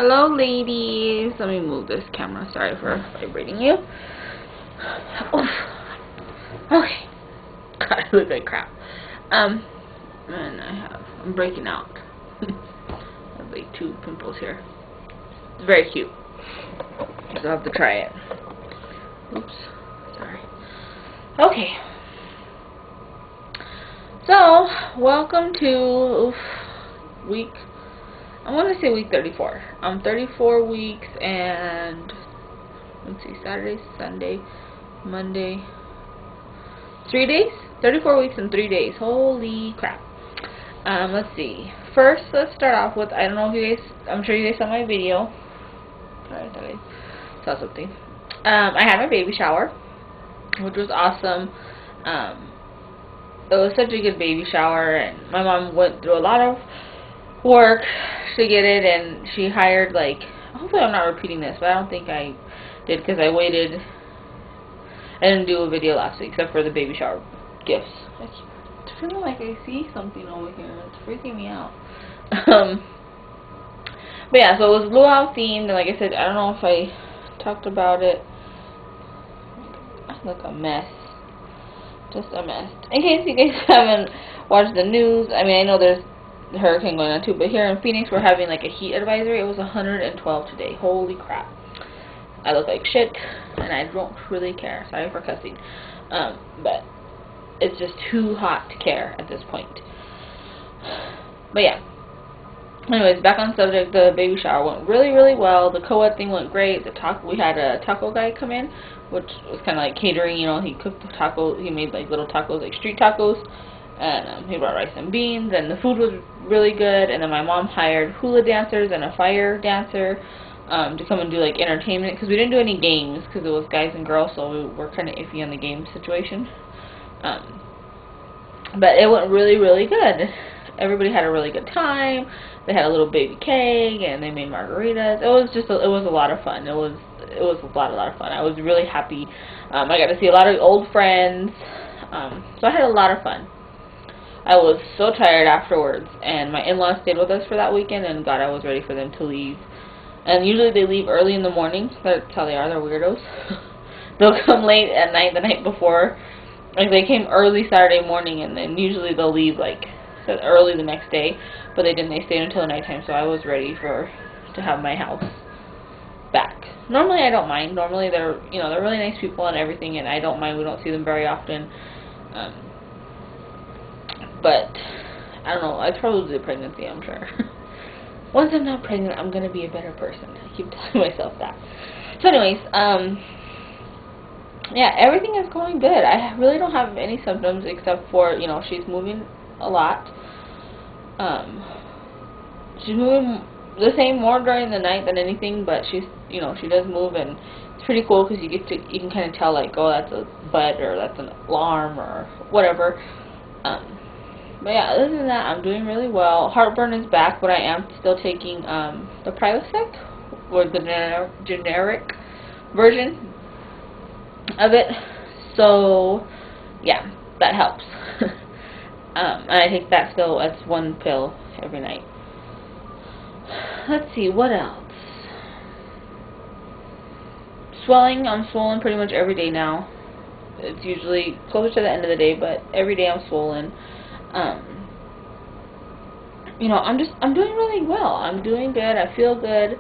Hello, ladies. Let me move this camera. Sorry for vibrating you. Oof. Okay. God, I look like crap. And I'm breaking out. I have like 2 pimples here. It's very cute. So I'll have to try it. Oops. Sorry. Okay. So, welcome to week, I want to say week 34. 34 weeks and, let's see, Saturday, Sunday, Monday, 3 days? 34 weeks and 3 days. Holy crap. Let's see. First, let's start off with, I don't know if you guys, I'm sure you guys saw my video. Sorry, I thought I saw something. I had my baby shower, which was awesome. It was such a good baby shower, and my mom went through a lot of work to get it, and she hired, like, hopefully I'm not repeating this, but I don't think I did because I waited. I didn't do a video last week except for the baby shower gifts. It's feeling like I see something over here. It's freaking me out. But yeah, so it was luau themed, and like I said, I don't know if I talked about it. I look a mess. Just a mess. In case you guys haven't watched the news, I mean, I know there's a hurricane going on too, but here in Phoenix we're having like a heat advisory. It was 112 today. Holy crap. I look like shit, and I don't really care. Sorry for cussing. But it's just too hot to care at this point. But yeah. Anyways, back on subject, the baby shower went really, really well. The co-ed thing went great. We had a taco guy come in, which was kind of like catering. You know, he cooked the tacos. He made like little tacos, like street tacos, and he brought rice and beans. And the food was really good. And then my mom hired hula dancers and a fire dancer to come and do like entertainment, because we didn't do any games because it was guys and girls, so we were kind of iffy on the game situation. But it went really, really good. Everybody had a really good time. They had a little baby cake, and they made margaritas. It was just it was a lot of fun. It was a lot of fun. I was really happy. I got to see a lot of old friends. So I had a lot of fun. I was so tired afterwards, and my in-laws stayed with us for that weekend, and God, I was ready for them to leave. And usually they leave early in the morning. That's how they are. They're weirdos. They'll come late at night, the night before. Like, they came early Saturday morning, and then usually they'll leave like early the next day, but they didn't. They stayed until nighttime, so I was ready to have my house back. Normally I don't mind. Normally they're really nice people and everything, and I don't mind. We don't see them very often. But I don't know. It's probably the pregnancy, I'm sure. Once I'm not pregnant, I'm gonna be a better person. I keep telling myself that. So anyways, yeah, everything is going good. I really don't have any symptoms except for, she's moving a lot. She's moving the same more during the night than anything, but she's, she does move, and it's pretty cool because you can kind of tell, like, oh, that's a bud, or that's an alarm, or whatever. But yeah, other than that, I'm doing really well. Heartburn is back, but I am still taking the Prilosec, or the generic version of it. So yeah, that helps. And I take that still as 1 pill every night. Let's see, what else? Swelling, I'm swollen pretty much every day now. It's usually closer to the end of the day, but every day I'm swollen. I'm doing really well. I'm doing good. I feel good.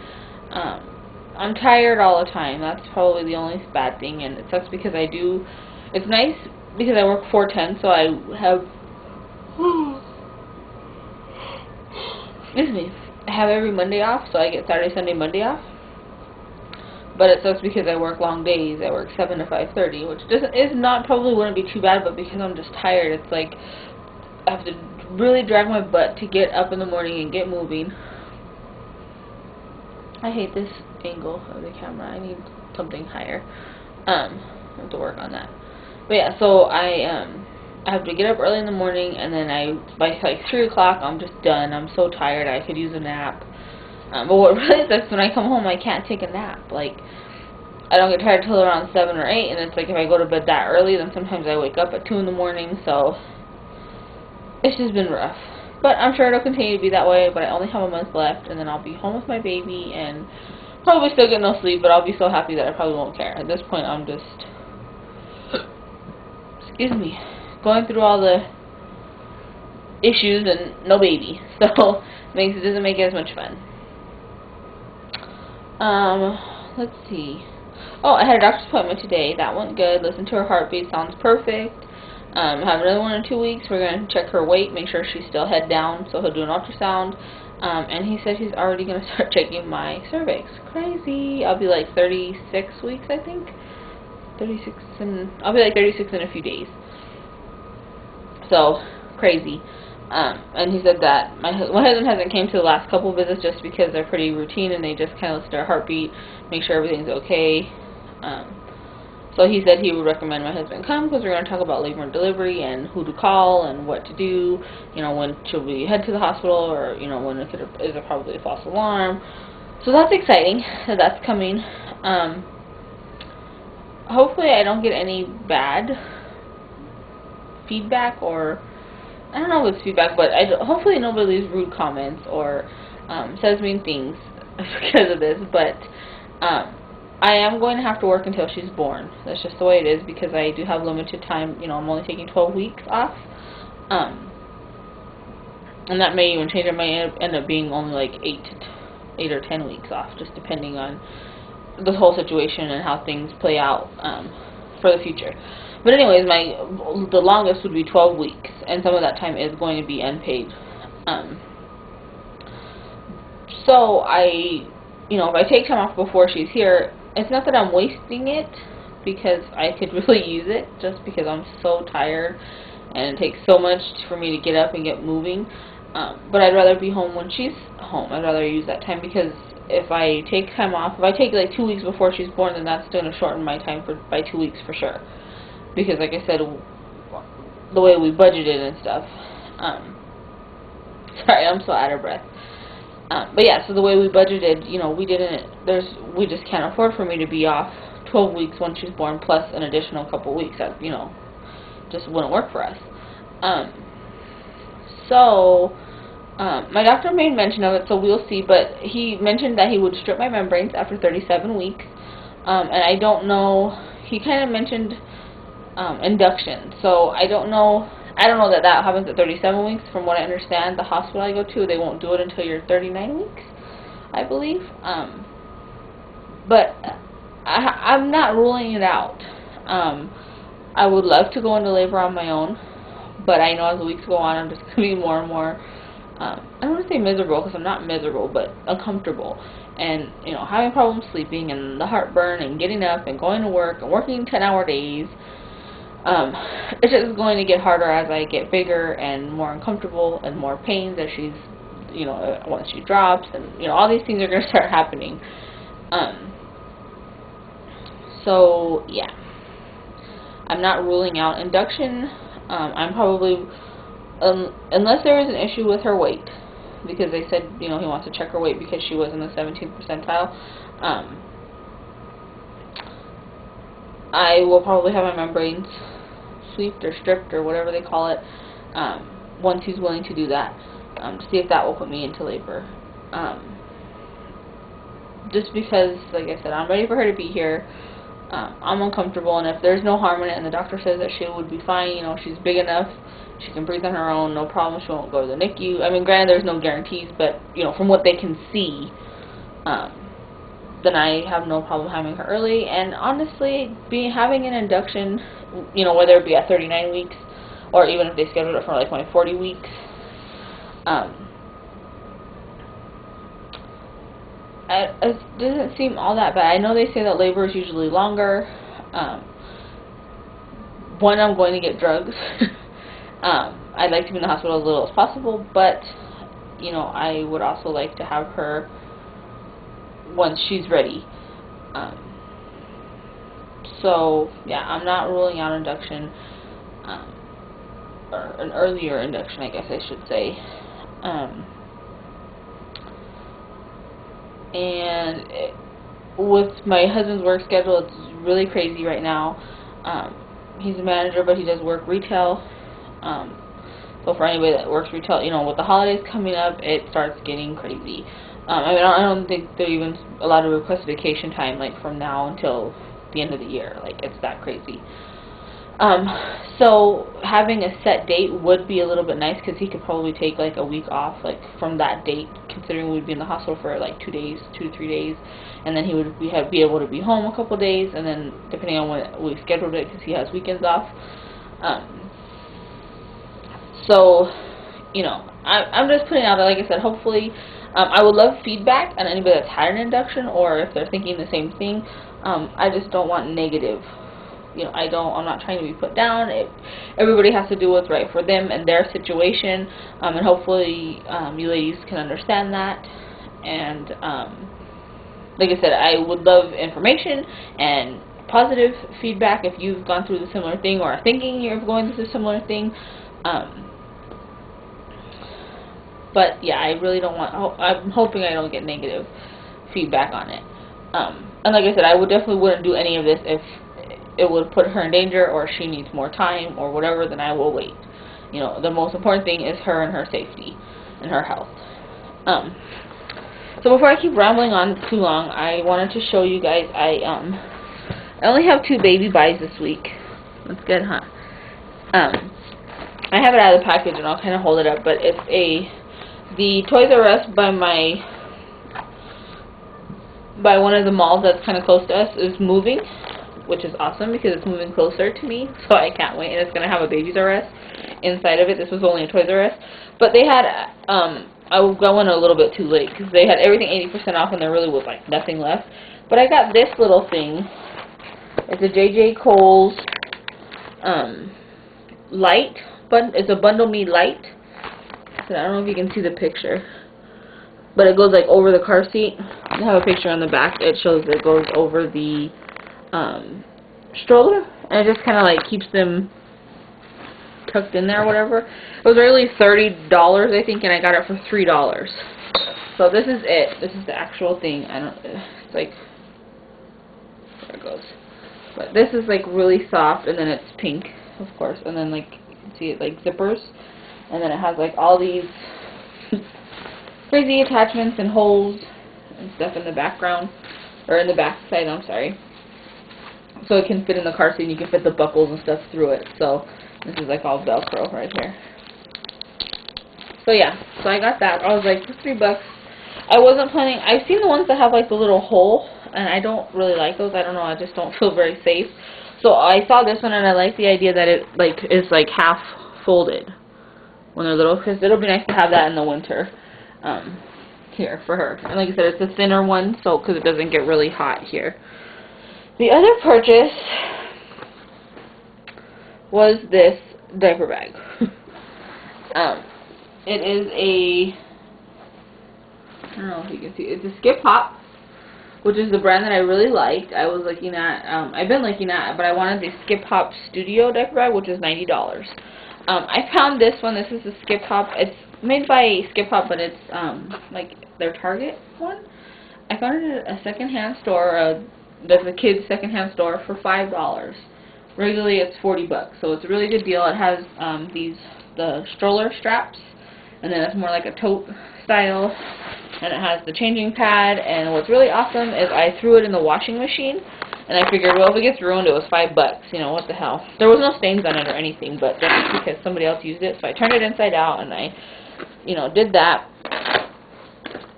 I'm tired all the time. That's probably the only bad thing, and it sucks because it's nice because I work 4/10, so I have excuse me, I have every Monday off, so I get Saturday, Sunday, Monday off. But it sucks because I work long days. I work 7 to 5:30, which probably wouldn't be too bad, but because I'm just tired, it's like I have to really drag my butt to get up in the morning and get moving. I hate this angle of the camera. I need something higher. I have to work on that. But yeah, so I have to get up early in the morning, and then by like 3 o'clock, I'm just done. I'm so tired. I could use a nap. But what really sucks, when I come home, I can't take a nap. Like, I don't get tired till around 7 or 8, and it's like if I go to bed that early, then sometimes I wake up at 2 in the morning, so it's just been rough. But I'm sure it'll continue to be that way, but I only have a month left, and then I'll be home with my baby, and probably still get no sleep, but I'll be so happy that I probably won't care. At this point, I'm just, excuse me, going through all the issues and no baby, so it doesn't make it as much fun. Let's see. Oh, I had a doctor's appointment today. That went good. Listened to her heartbeat. Sounds perfect. Have another one in 2 weeks. We're going to check her weight, make sure she's still head down, so he'll do an ultrasound. And he said he's already going to start checking my cervix. Crazy. I'll be like 36 weeks, I think. I'll be like 36 in a few days. So, crazy. And he said that my husband hasn't came to the last couple visits just because they're pretty routine and they just kind of listen to our heartbeat, make sure everything's okay. So he said he would recommend my husband come because we're going to talk about labor and delivery and who to call and what to do, you know, when should we head to the hospital, or, you know, when is it probably a false alarm. So that's exciting that that's coming. Hopefully I don't get any bad feedback, or I don't know if it's feedback, but hopefully nobody leaves rude comments or says mean things because of this, but I am going to have to work until she's born. That's just the way it is, because I do have limited time. You know, I'm only taking 12 weeks off, and that may even change. It may end up being only like 8 or 10 weeks off, just depending on the whole situation and how things play out for the future. But anyways, the longest would be 12 weeks, and some of that time is going to be unpaid. So if I take time off before she's here, it's not that I'm wasting it, because I could really use it, just because I'm so tired, and it takes so much for me to get up and get moving. But I'd rather be home when she's home. I'd rather use that time, because if I take time off, if I take like 2 weeks before she's born, then that's going to shorten my time by 2 weeks for sure. Because, like I said, the way we budgeted and stuff. Sorry, I'm so out of breath. But yeah, so the way we budgeted, you know, we just can't afford for me to be off 12 weeks once she's born, plus an additional couple weeks. That, you know, just wouldn't work for us. My doctor made mention of it, so we'll see. But he mentioned that he would strip my membranes after 37 weeks. And I don't know. He kind of mentioned induction. So I don't know that happens at 37 weeks. From what I understand, the hospital I go to, they won't do it until you're 39 weeks, I believe. But I'm not ruling it out. I would love to go into labor on my own, but I know as the weeks go on, I'm just going to be more and more, I don't want to say miserable, because I'm not miserable, but uncomfortable. And, you know, having problems sleeping, and the heartburn, and getting up, and going to work, and working 10-hour days. It's just going to get harder as I get bigger and more uncomfortable and more pain that she's, you know, once she drops, and, you know, all these things are going to start happening. So, yeah. I'm not ruling out induction. I'm probably, unless there is an issue with her weight, because they said, you know, he wants to check her weight because she was in the 17th percentile. I will probably have my membranes swept or stripped or whatever they call it, once he's willing to do that, to see if that will put me into labor. Just because, like I said, I'm ready for her to be here. I'm uncomfortable, and if there's no harm in it, and the doctor says that she would be fine, you know, she's big enough, she can breathe on her own, no problem, she won't go to the NICU. I mean, granted, there's no guarantees, but, you know, from what they can see, then I have no problem having her early. And honestly, having an induction, you know, whether it be at 39 weeks, or even if they scheduled it for like my 40 weeks, it doesn't seem all that bad. I know they say that labor is usually longer. One, I'm going to get drugs. I'd like to be in the hospital as little as possible, but, you know, I would also like to have her once she's ready. So, yeah, I'm not ruling out induction, or an earlier induction, I guess I should say. With my husband's work schedule, it's really crazy right now. He's a manager, but he does work retail. So So for anybody that works retail, you know, with the holidays coming up, it starts getting crazy. I mean, I don't think they're even allowed to request vacation time, like, from now until the end of the year. Like, it's that crazy. So having a set date would be a little bit nice, because he could probably take like a week off, like, from that date, considering we'd be in the hospital for like 2 days, 2 to 3 days, and then he would be able to be home a couple days, and then depending on when we scheduled it, because he has weekends off. So, you know, I'm just putting out there, like I said, hopefully, I would love feedback on anybody that's had an induction, or if they're thinking the same thing. I just don't want negative. You know, I'm not trying to be put down. Everybody has to do what's right for them and their situation, and hopefully you ladies can understand that. And like I said, I would love information and positive feedback if you've gone through the similar thing or are thinking you're going through a similar thing. But yeah, I really don't want. I'm hoping I don't get negative feedback on it. And like I said, I definitely wouldn't do any of this if it would put her in danger, or she needs more time, or whatever. Then I will wait. You know, the most important thing is her and her safety and her health. So before I keep rambling on too long, I wanted to show you guys. I only have 2 baby buys this week. That's good, huh? I have it out of the package, and I'll kind of hold it up. But it's the Toys R Us by one of the malls that's kind of close to us is moving, which is awesome because it's moving closer to me, so I can't wait. And it's going to have a Babies R Us inside of it. This was only a Toys R Us. But they had, I went a little bit too late because they had everything 80% off and there really was like nothing left. But I got this little thing. It's a J.J. Kohl's light. It's a Bundle Me light. I don't know if you can see the picture. But it goes like over the car seat. I have a picture on the back. It shows that it goes over the stroller, and it just kind of like keeps them tucked in there or whatever. It was really $30, I think, and I got it for $3. So this is it. This is the actual thing. It's like, there it goes. But this is like really soft, and then it's pink, of course, and then like you can see it like zippers, and then it has like all these crazy attachments and holes and stuff in the background, or in the back side, I'm sorry. So it can fit in the car seat, and you can fit the buckles and stuff through it. So this is like all Velcro right here. So yeah, so I got that. I was like, for $3. I wasn't planning. I've seen the ones that have like the little hole, and I don't really like those. I don't know. I just don't feel very safe. So I saw this one, and I like the idea that it like is like half folded when they're little, because it'll be nice to have that in the winter. Here for her. And like I said, it's a thinner one, so because it doesn't get really hot here. The other purchase was this diaper bag. It is I don't know if you can see, it's a Skip Hop, which is the brand that I really liked. I was looking at, I've been looking at, but I wanted the Skip Hop Studio diaper bag, which is $90. I found this one. This is the Skip Hop. It's made by Skip Hop, but it's like their Target one. I found it at a secondhand store. There's a kids secondhand store for $5. Regularly, it's $40, so it's a really good deal. It has the stroller straps, and then it's more like a tote style, and it has the changing pad. And what's really awesome is I threw it in the washing machine. And I figured, well, if it gets ruined, it was $5. You know, what the hell. There was no stains on it or anything, but just because somebody else used it. So I turned it inside out, and I, you know, did that.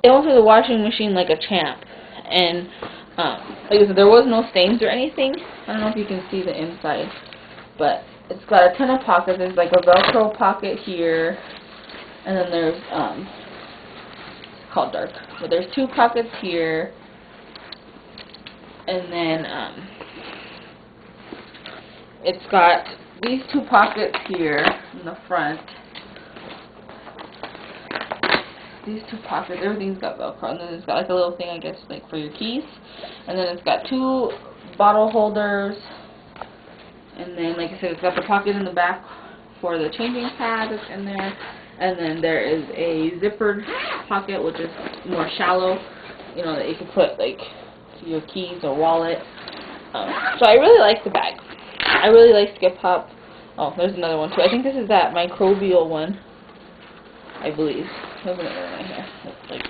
It went through the washing machine like a champ. And, like I said, there was no stains or anything. I don't know if you can see the inside. But it's got a ton of pockets. There's like a Velcro pocket here. And then there's, it's called dark. But there's 2 pockets here. And then it's got these 2 pockets here in the front. These 2 pockets, everything's got Velcro. And then it's got like a little thing, I guess, like for your keys. And then it's got 2 bottle holders. And then, like I said, it's got the pocket in the back for the changing pad that's in there. And then there is a zippered pocket, which is more shallow, you know, that you can put like your keys or wallet. So I really like the bag. I really like Skip Hop. Oh, there's another one too. I think this is that microbial one, I believe. There's another one right here. It's like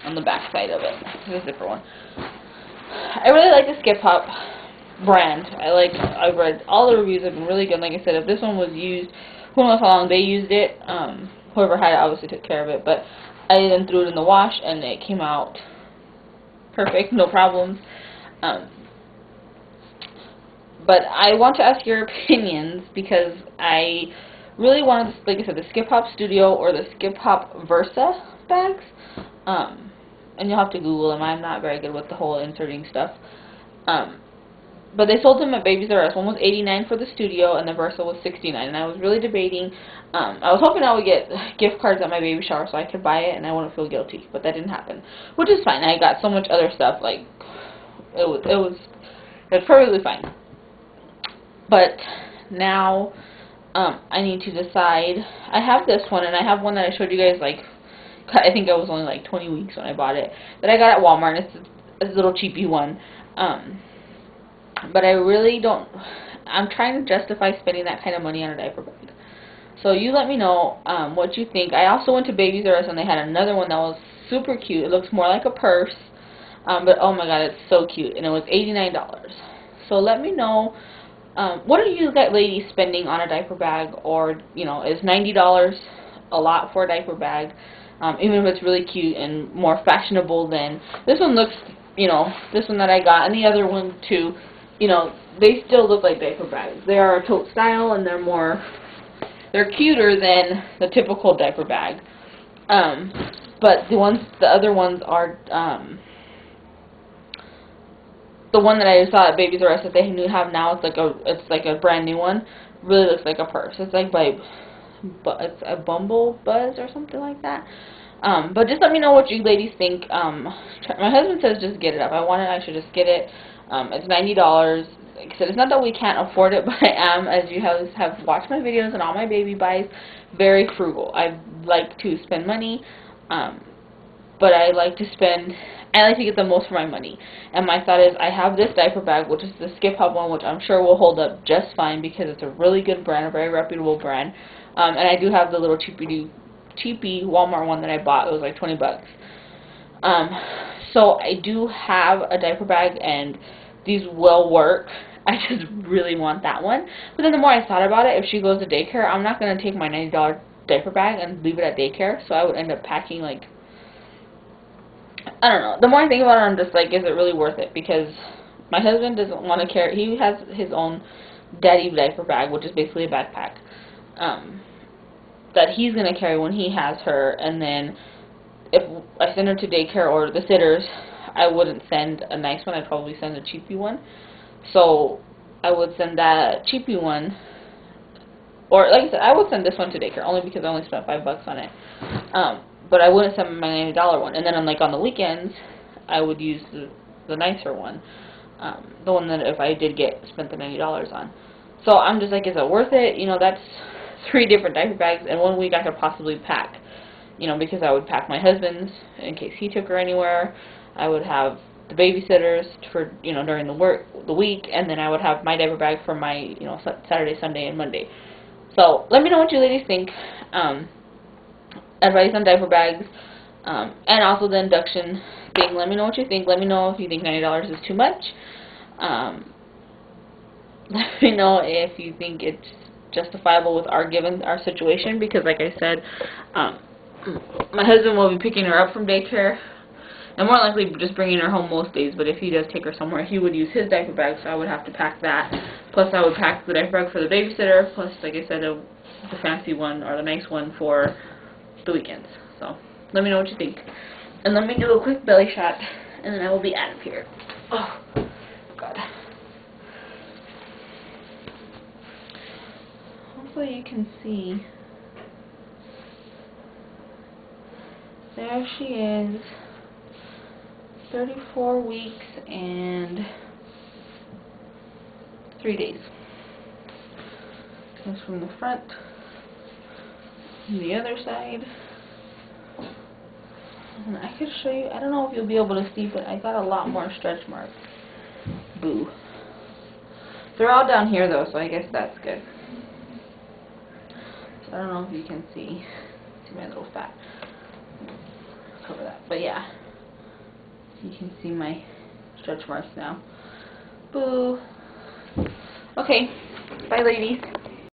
on the back side of it. There's a zipper one. I really like the Skip Hop brand. I've read all the reviews have been really good. Like I said, if this one was used, who knows how long they used it. Whoever had it obviously took care of it, but I then threw it in the wash and it came out perfect, no problems. But I want to ask your opinions because I really wanted, like I said, the Skip Hop Studio or the Skip Hop Versa bags. And you'll have to Google them. I'm not very good with the whole inserting stuff. But they sold them at Babies R Us. One was $89 for the Studio, and the Versa was $69. And I was really debating. I was hoping I would get gift cards at my baby shower so I could buy it and I wouldn't feel guilty. But that didn't happen, which is fine. I got so much other stuff. Like it was perfectly fine. But now I need to decide. I have this one, and I have one that I showed you guys. Like I think it was only like 20 weeks when I bought it. That I got at Walmart. It's a little cheapy one. But I really don't. I'm trying to justify spending that kind of money on a diaper bag. So you let me know what you think. I also went to Babies R Us and they had another one that was super cute. It looks more like a purse, but oh my god, it's so cute, and it was $89. So let me know. What are you ladies spending on a diaper bag, or is $90 a lot for a diaper bag? Even if it's really cute and more fashionable than this one looks. This one that I got and the other one too. They still look like diaper bags. They are a tote style and they're cuter than the typical diaper bag. But the other ones are, the one that I saw at Babies R Us that they have now, it's like a brand new one. Really looks like a purse. It's like it's a Bumble Buzz or something like that. But just let me know what you ladies think. My husband says just get it up. I should just get it. It's $90. Like I said, it's not that we can't afford it, but I am, as you have watched my videos and all my baby buys, very frugal. I like to spend money, but I like to get the most for my money. And my thought is, I have this diaper bag, which is the Skip Hop one, which I'm sure will hold up just fine because it's a really good brand, a very reputable brand. And I do have the little cheapy Walmart one that I bought. It was like 20 bucks. So I do have a diaper bag, and these will work. I just really want that one. But then the more I thought about it, if she goes to daycare, I'm not going to take my $90 diaper bag and leave it at daycare. So I would end up packing, like, I don't know. The more I think about it, I'm just like, is it really worth it? Because my husband doesn't want to carry. He has his own daddy diaper bag, which is basically a backpack, that he's going to carry when he has her. And then if I send her to daycare or the sitters, I wouldn't send a nice one. I'd probably send a cheapy one. So I would send that cheapy one, or like I said, I would send this one to daycare only because I only spent $5 on it. But I wouldn't send my $90 one. And then on the weekends, I would use the nicer one, the one that if I did spent the $90 on. So I'm just like, is it worth it? That's 3 different diaper bags, and 1 week I could possibly pack. Because I would pack my husband's in case he took her anywhere. I would have the babysitters for, during the week, and then I would have my diaper bag for my, Saturday, Sunday, and Monday. So let me know what you ladies think. Advice on diaper bags, and also the induction thing. Let me know what you think. Let me know if you think $90 is too much. Let me know if you think it's justifiable with given our situation, because like I said, my husband will be picking her up from daycare, and more likely just bringing her home most days, but if he does take her somewhere, he would use his diaper bag, so I would have to pack that. Plus, I would pack the diaper bag for the babysitter, plus, like I said, the fancy one, or the nice one for the weekends. So, let me know what you think. And let me do a quick belly shot, and then I will be out of here. Oh, God. Hopefully you can see. There she is. 34 weeks and 3 days. Comes from the front, and the other side. And I could show you, I don't know if you'll be able to see, but I got a lot more stretch marks. Boo. They're all down here though, so I guess that's good. I don't know if you can see my little fat. Cover that. But yeah, you can see my stretch marks now. Boo. Okay, bye ladies.